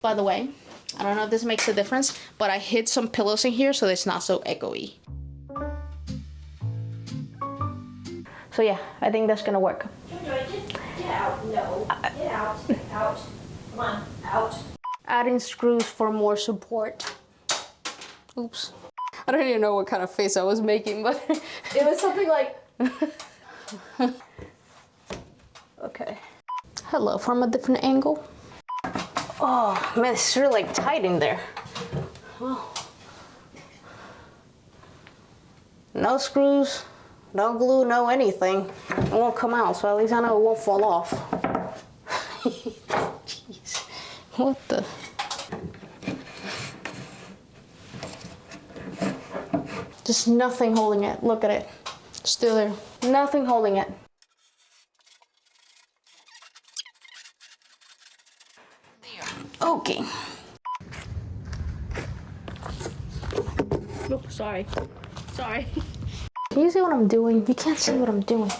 By the way, I don't know if this makes a difference, but I hid some pillows in here so it's not so echoey. So yeah, I think that's gonna work. Get out, no. Get out, out. Come on, out. Adding screws for more support. Oops. I don't even know what kind of face I was making, but it was something like... Okay. Hello, from a different angle. Oh man, it's really like tight in there. Oh. No screws, no glue, no anything. It won't come out, so at least I know it won't fall off. Jeez, what the? Just nothing holding it. Look at it. Still there. Nothing holding it. Okay. Nope, sorry. Sorry. Can you see what I'm doing? You can't see what I'm doing.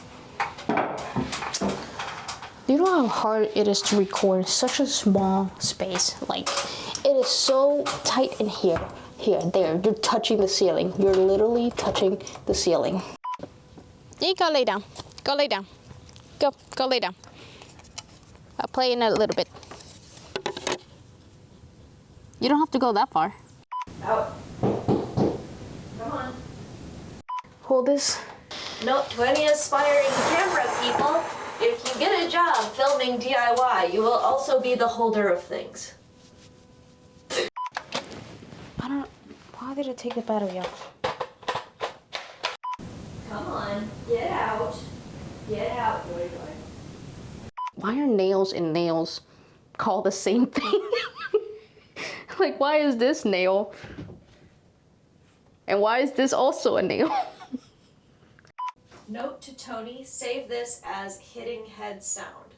Do you know how hard it is to record such a small space? Like, it is so tight in here. Here, there, you're touching the ceiling. You're literally touching the ceiling. You go lay down. Go lay down. Go lay down. I'll play in a little bit. You don't have to go that far. Out. Come on. Hold this. Note to any aspiring camera people, if you get a job filming DIY, you will also be the holder of things. Why did it take the battery off? Come on, get out. Get out, Joy. Why are nails and nails called the same thing? Like, why is this nail? And why is this also a nail? Note to Tony, save this as hitting head sound.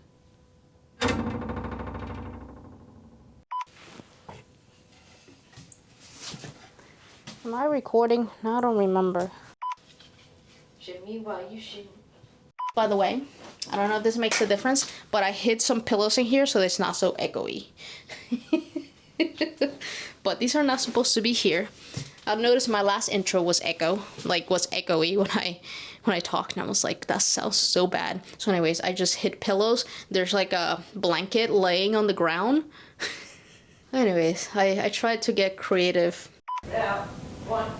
Am I recording? No, I don't remember. Shimmy while you shimmy. By the way, I don't know if this makes a difference, but I hid some pillows in here so it's not so echoey. But these are not supposed to be here. I've noticed my last intro was echoey when I talked, and I was like, that sounds so bad. So anyways, I just hid pillows. There's like a blanket laying on the ground. Anyways, I tried to get creative. Get out. 1.